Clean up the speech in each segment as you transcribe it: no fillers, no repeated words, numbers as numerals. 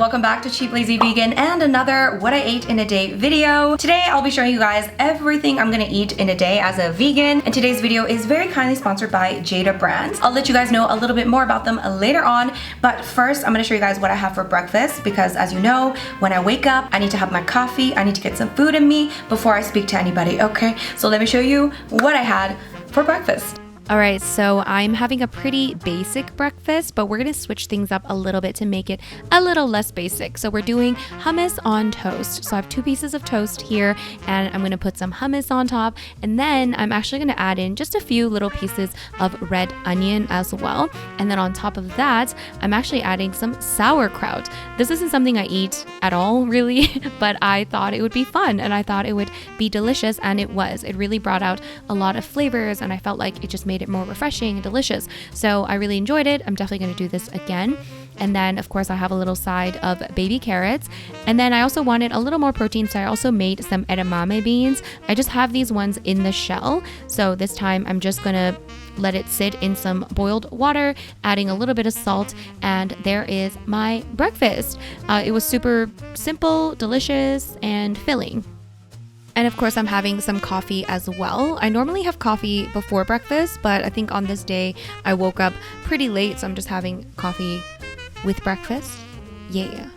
welcome back to Cheap Lazy Vegan and another what I ate in a day video. Today I'll be showing you guys everything I'm gonna eat in a day as a vegan, and today's video is very kindly sponsored by Jada Brands. I'll let you guys know a little bit more about them later on, but first I'm gonna show you guys what I have for breakfast, because as you know, when I wake up I need to have my coffee, I need to get some food in me before I speak to anybody, okay? So let me show you what I had for breakfast. All right, so I'm having a pretty basic breakfast, but we're gonna switch things up a little bit to make it a little less basic. So we're doing hummus on toast. So I have 2 pieces of toast here, and I'm gonna put some hummus on top, and then I'm actually gonna add in just a few little pieces of red onion as well. And then on top of that, I'm actually adding some sauerkraut. This isn't something I eat at all, really, but I thought it would be fun, and I thought it would be delicious, and it was. It really brought out a lot of flavors, and I felt like it just made it more refreshing and delicious. So I really enjoyed it. I'm definitely going to do this again. And then of course I have a little side of baby carrots. And then I also wanted a little more protein, so I also made some edamame beans. I just have these ones in the shell. So this time I'm just going to let it sit in some boiled water, adding a little bit of salt, and there is my breakfast. It was super simple, delicious, and filling. And of course, I'm having some coffee as well. I normally have coffee before breakfast, but I think on this day I woke up pretty late, so I'm just having coffee with breakfast. Yeah.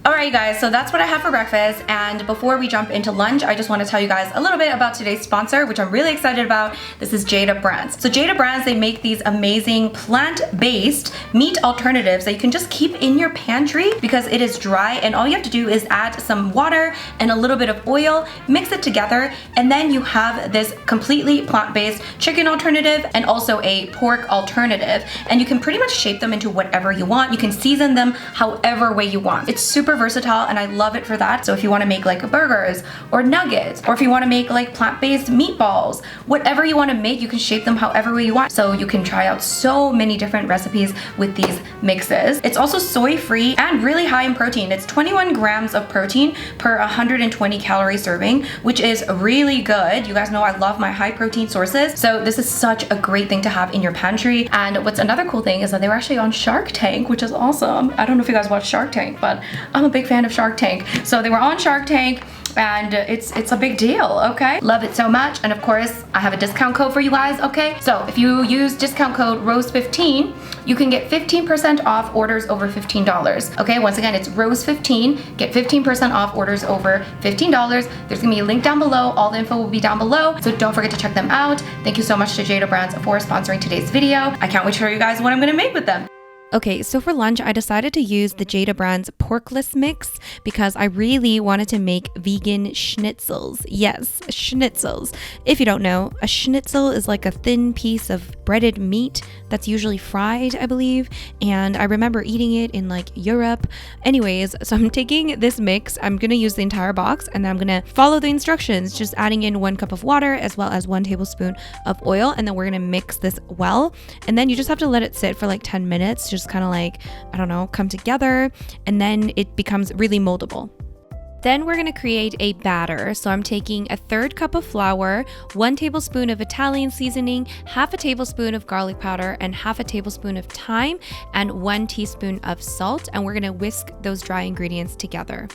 Alright you guys, so that's what I have for breakfast, and before we jump into lunch, I just want to tell you guys a little bit about today's sponsor, which I'm really excited about. This is Jada Brands. So Jada Brands, they make these amazing plant-based meat alternatives that you can just keep in your pantry because it is dry, and all you have to do is add some water and a little bit of oil, mix it together, and then you have this completely plant-based chicken alternative and also a pork alternative, and you can pretty much shape them into whatever you want. You can season them however way you want. It's super versatile, and I love it for that. So if you want to make like burgers or nuggets, or if you want to make like plant-based meatballs, whatever you want to make, you can shape them however way you want. So you can try out so many different recipes with these mixes. It's also soy-free and really high in protein. It's 21 grams of protein per 120 calorie serving, which is really good. You guys know I love my high protein sources, so this is such a great thing to have in your pantry. And what's another cool thing is that they were actually on Shark Tank, which is awesome. I don't know if you guys watch Shark Tank, but I'm a big fan of Shark Tank. So they were on Shark Tank, and it's a big deal, okay? Love it so much. And of course, I have a discount code for you guys, okay? So if you use discount code ROSE15, you can get 15% off orders over $15, okay? Once again, it's ROSE15, get 15% off orders over $15. There's gonna be a link down below. All the info will be down below, so don't forget to check them out. Thank you so much to Jada Brands for sponsoring today's video. I can't wait to show you guys what I'm gonna make with them. Okay, so for lunch, I decided to use the Jada Brands porkless mix because I really wanted to make vegan schnitzels. Yes, schnitzels. If you don't know, a schnitzel is like a thin piece of breaded meat that's usually fried, I believe. And I remember eating it in like Europe. Anyways, so I'm taking this mix. I'm gonna use the entire box, and then I'm gonna follow the instructions, just adding in 1 cup of water as well as 1 tablespoon of oil. And then we're gonna mix this well. And then you just have to let it sit for like 10 minutes, just kind of like, I don't know, come together, and then it becomes really moldable. Then we're going to create a batter. So I'm taking a 1/3 cup of flour, 1 tablespoon of Italian seasoning, 1/2 tablespoon of garlic powder, and 1/2 tablespoon of thyme, and 1 teaspoon of salt. And we're going to whisk those dry ingredients together.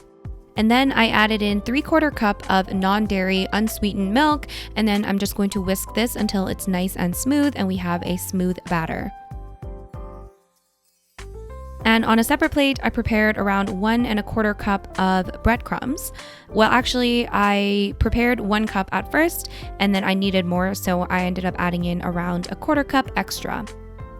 And then I added in 3/4 cup of non-dairy unsweetened milk, and then I'm just going to whisk this until it's nice and smooth and we have a smooth batter. And on a separate plate, I prepared around 1¼ cup of breadcrumbs. Well, actually, I prepared 1 cup at first, and then I needed more, so I ended up adding in around 1/4 cup extra.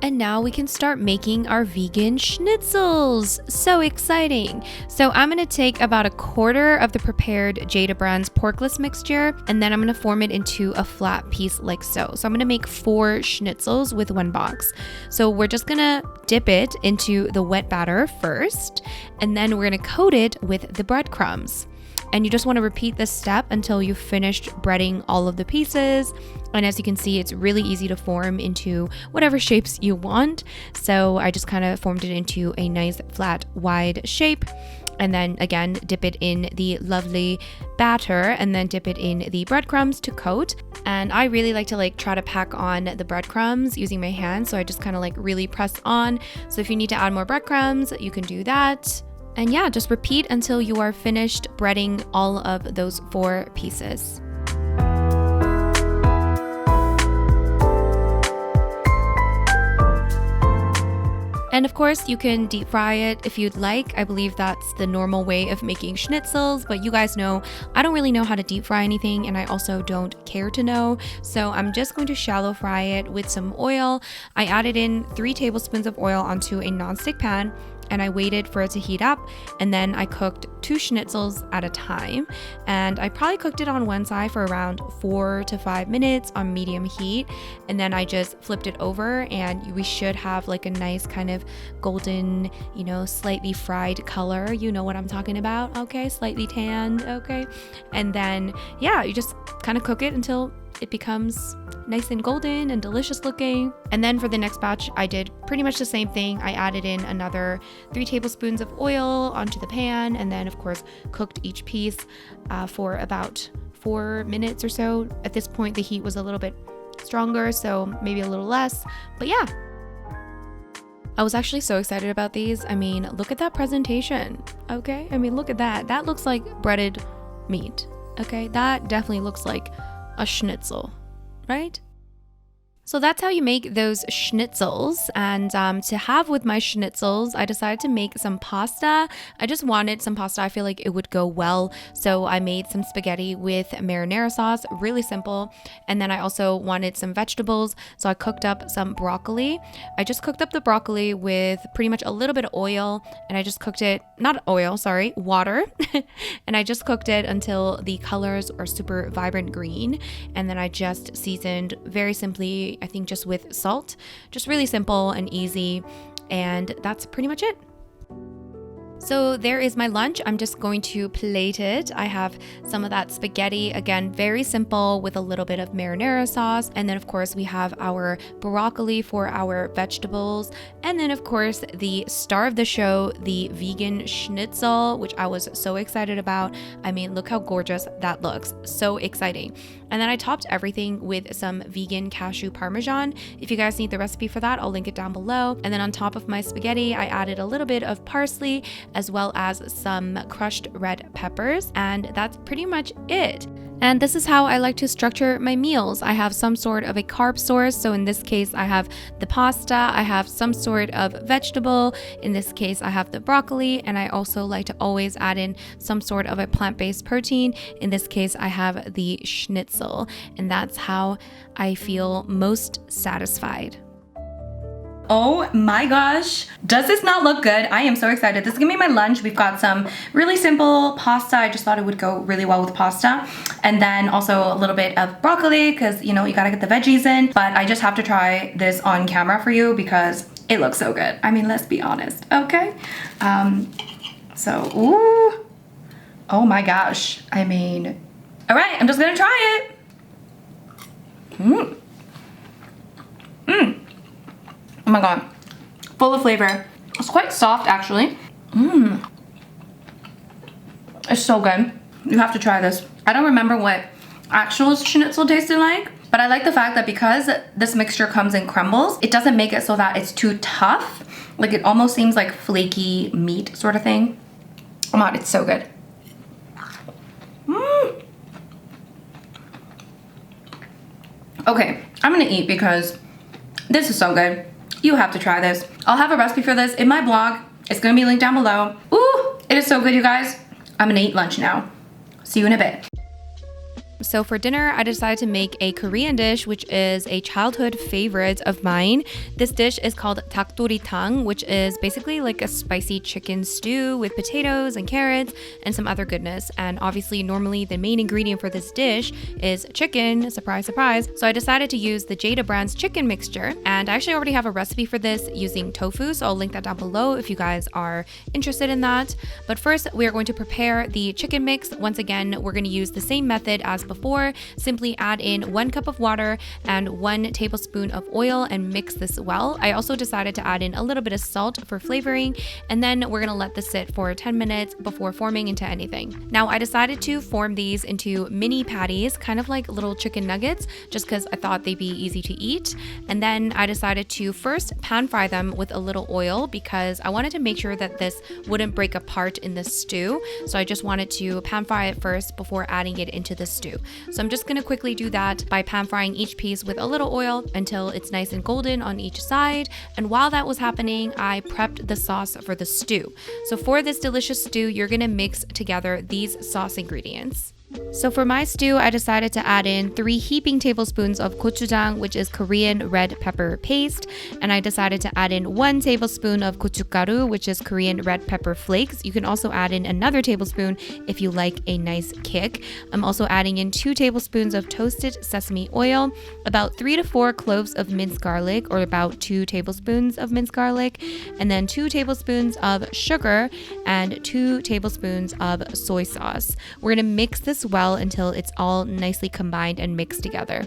And now we can start making our vegan schnitzels. So exciting. So I'm gonna take about 1/4 of the prepared Jada Brands porkless mixture, and then I'm gonna form it into a flat piece like so. So I'm gonna make 4 schnitzels with 1 box. So we're just gonna dip it into the wet batter first, and then we're gonna coat it with the breadcrumbs. And you just want to repeat this step until you've finished breading all of the pieces. And as you can see, it's really easy to form into whatever shapes you want. So I just kind of formed it into a nice flat wide shape. And then again, dip it in the lovely batter, and then dip it in the breadcrumbs to coat. And I really like to try to pack on the breadcrumbs using my hands. So I just kind of really press on. So if you need to add more breadcrumbs, you can do that. And yeah, just repeat until you are finished breading all of those 4 pieces. And of course, you can deep fry it if you'd like. I believe that's the normal way of making schnitzels, but you guys know I don't really know how to deep fry anything, and I also don't care to know. So I'm just going to shallow fry it with some oil. I added in 3 tablespoons of oil onto a nonstick pan, and I waited for it to heat up, and then I cooked 2 schnitzels at a time, and I probably cooked it on one side for around 4 to 5 minutes on medium heat, and then I just flipped it over, and we should have like a nice kind of golden, you know, slightly fried color. You know what I'm talking about, okay? Slightly tanned, okay? And then yeah, you just kind of cook it until it becomes nice and golden and delicious looking. And then for the next batch, I did pretty much the same thing. I added in another 3 tablespoons of oil onto the pan, and then of course cooked each piece for about 4 minutes or so. At this point, the heat was a little bit stronger, so maybe a little less, but yeah. I was actually so excited about these. I mean, look at that presentation, okay? I mean, look at that. That looks like breaded meat, okay? That definitely looks like a schnitzel, right? So that's how you make those schnitzels. And to have with my schnitzels, I decided to make some pasta. I just wanted some pasta. I feel like it would go well. So I made some spaghetti with marinara sauce, really simple. And then I also wanted some vegetables. So I cooked up some broccoli. I just cooked up the broccoli with pretty much a little bit of oil. And I just cooked it, not oil, sorry, water. And I just cooked it until the colors are super vibrant green. And then I just seasoned very simply, I think just with salt, just really simple and easy. And that's pretty much it. So there is my lunch. I'm just going to plate it. I have some of that spaghetti, again, very simple with a little bit of marinara sauce. And then of course we have our broccoli for our vegetables. And then of course the star of the show, the vegan schnitzel, which I was so excited about. I mean, look how gorgeous that looks. So exciting. And then I topped everything with some vegan cashew parmesan. If you guys need the recipe for that, I'll link it down below. And then on top of my spaghetti, I added a little bit of parsley as well as some crushed red peppers. And that's pretty much it. And this is how I like to structure my meals. I have some sort of a carb source. So in this case, I have the pasta. I have some sort of vegetable. In this case, I have the broccoli. And I also like to always add in some sort of a plant-based protein. In this case, I have the schnitzel. And that's how I feel most satisfied. Oh my gosh, does this not look good? I am so excited. This is gonna be my lunch. We've got some really simple pasta. I just thought it would go really well with pasta. And then also a little bit of broccoli because, you know, you gotta get the veggies in. But I just have to try this on camera for you because it looks so good. I mean, let's be honest, okay? Ooh, oh my gosh. I mean, all right, I'm just gonna try it. Oh my god, full of flavor. It's quite soft actually. It's so good. You have to try this. I don't remember what actual schnitzel tasted like, but I like the fact that because this mixture comes in crumbles, it doesn't make it so that it's too tough. Like it almost seems like flaky meat sort of thing. Oh my god, it's so good. Okay, I'm gonna eat because this is so good. You have to try this. I'll have a recipe for this in my blog. It's gonna be linked down below. Ooh, it is so good, you guys. I'm gonna eat lunch now. See you in a bit. So for dinner, I decided to make a Korean dish, which is a childhood favorite of mine. This dish is called dakdoritang, which is basically like a spicy chicken stew with potatoes and carrots and some other goodness. And obviously, normally the main ingredient for this dish is chicken, surprise, surprise. So I decided to use the Jada Brands chicken mixture. And I actually already have a recipe for this using tofu, so I'll link that down below if you guys are interested in that. But first, we are going to prepare the chicken mix. Once again, we're going to use the same method as as before. Simply add in 1 cup of water and 1 tablespoon of oil and mix this well. I also decided to add in a little bit of salt for flavoring, and then we're gonna let this sit for 10 minutes before forming into anything. Now I decided to form these into mini patties, kind of like little chicken nuggets, just because I thought they'd be easy to eat. And then I decided to first pan fry them with a little oil because I wanted to make sure that this wouldn't break apart in the stew. So I just wanted to pan fry it first before adding it into the stew. So I'm just gonna quickly do that by pan frying each piece with a little oil until it's nice and golden on each side. And while that was happening, I prepped the sauce for the stew. So for this delicious stew, you're gonna mix together these sauce ingredients. So for my stew, I decided to add in 3 heaping tablespoons of gochujang, which is Korean red pepper paste, and I decided to add in 1 tablespoon of gochugaru, which is Korean red pepper flakes. You can also add in another tablespoon if you like a nice kick. I'm also adding in 2 tablespoons of toasted sesame oil, about 3 to 4 cloves of minced garlic, or about 2 tablespoons of minced garlic, and then 2 tablespoons of sugar and 2 tablespoons of soy sauce. We're gonna mix this well until it's all nicely combined and mixed together.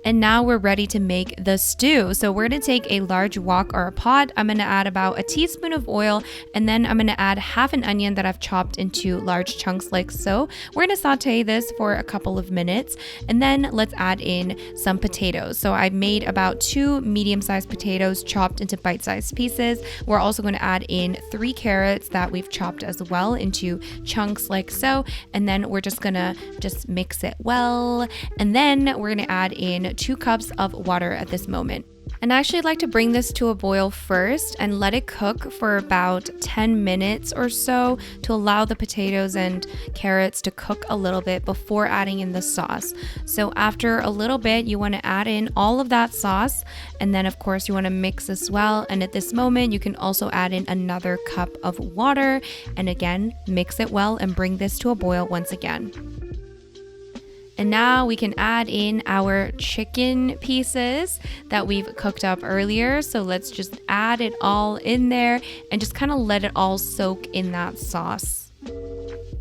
And now we're ready to make the stew. So we're gonna take a large wok or a pot. I'm gonna add about a teaspoon of oil, and then I'm gonna add half an onion that I've chopped into large chunks like so. We're gonna saute this for a couple of minutes, and then let's add in some potatoes. So I made about 2 medium-sized potatoes chopped into bite-sized pieces. We're also gonna add in 3 carrots that we've chopped as well into chunks like so, and then we're just gonna mix it well, and then we're gonna add in 2 cups of water at this moment. And I actually like to bring this to a boil first and let it cook for about 10 minutes or so to allow the potatoes and carrots to cook a little bit before adding in the sauce. So after a little bit, you want to add in all of that sauce, and then of course you want to mix as well. And at this moment, you can also add in another cup of water, and again, mix it well and bring this to a boil once again. And now we can add in our chicken pieces that we've cooked up earlier. So let's just add it all in there and just kind of let it all soak in that sauce.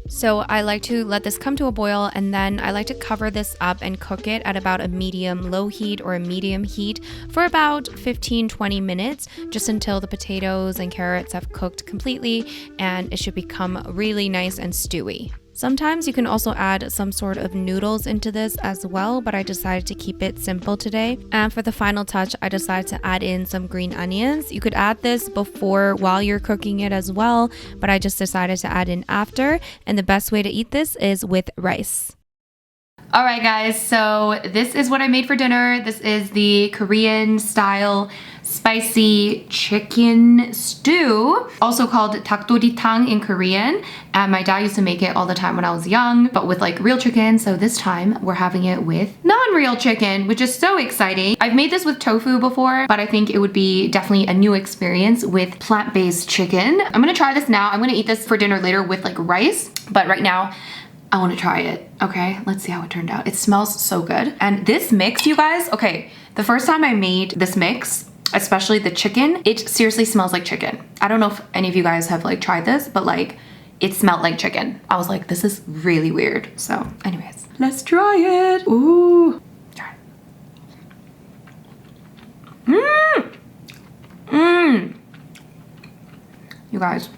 So I like to let this come to a boil, and then I like to cover this up and cook it at about a medium-low heat or a medium heat for about 15-20 minutes, just until the potatoes and carrots have cooked completely and it should become really nice and stewy. Sometimes you can also add some sort of noodles into this as well, but I decided to keep it simple today. And for the final touch, I decided to add in some green onions. You could add this before while you're cooking it as well, but I just decided to add in after. And the best way to eat this is with rice. All right, guys, so this is what I made for dinner. This is the Korean style spicy chicken stew, also called dakdoritang in Korean. And my dad used to make it all the time when I was young, but with like real chicken. So this time we're having it with non-real chicken, which is so exciting. I've made this with tofu before, but I think it would be definitely a new experience with plant-based chicken. I'm gonna try this now. I'm gonna eat this for dinner later with like rice, but right now, I want to try it. Okay, let's see how it turned out. It smells so good. And this mix, you guys, okay, the first time I made this mix, especially the chicken, it seriously smells like chicken. I don't know if any of you guys have like tried this, but like it smelled like chicken. I was like, this is really weird. So anyways, let's try it. Ooh. You guys,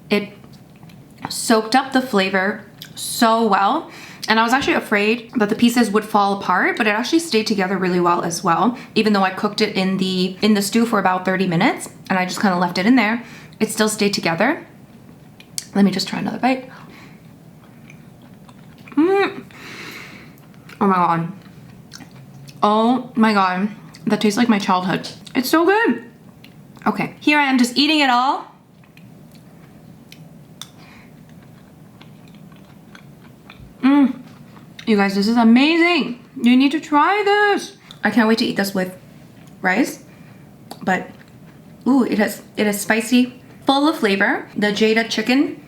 it soaked up the flavor so well, and I was actually afraid that the pieces would fall apart, but it actually stayed together really well as well. Even though I cooked it in the stew for about 30 minutes and I just kind of left it in there, it still stayed together. Let me just try another bite. Oh my god. Oh my god. That tastes like my childhood. It's so good. Okay, here I am just eating it all. You guys, this is amazing. You need to try this. I can't wait to eat this with rice. But ooh, it is spicy, full of flavor. The Jada chicken,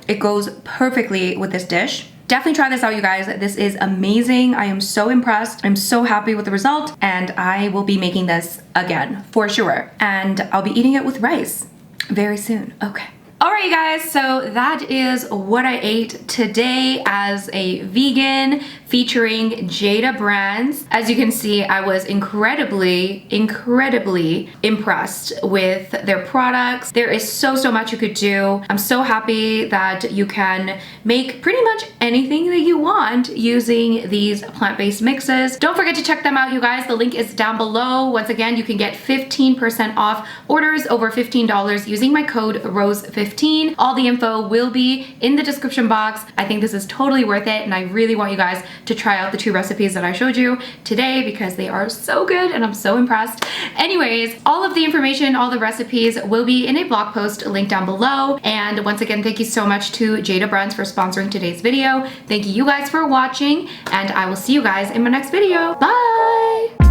it goes perfectly with this dish. Definitely try this out, you guys. This is amazing. I am so impressed. I'm so happy with the result, and I will be making this again for sure. And I'll be eating it with rice very soon. Okay. Alright guys, so that is what I ate today as a vegan featuring Jada Brands. As you can see, I was incredibly impressed with their products. There is so much you could do. I'm so happy that you can make pretty much anything that you want using these plant-based mixes. Don't forget to check them out, you guys. The link is down below. Once again, you can get 15% off orders over $15 using my code ROSE15. All the info will be in the description box. I think this is totally worth it, and I really want you guys to try out the 2 recipes that I showed you today because they are so good and I'm so impressed. Anyways, all of the information, all the recipes will be in a blog post linked down below. And once again, thank you so much to Jada Brands for sponsoring today's video. Thank you guys for watching, and I will see you guys in my next video. Bye!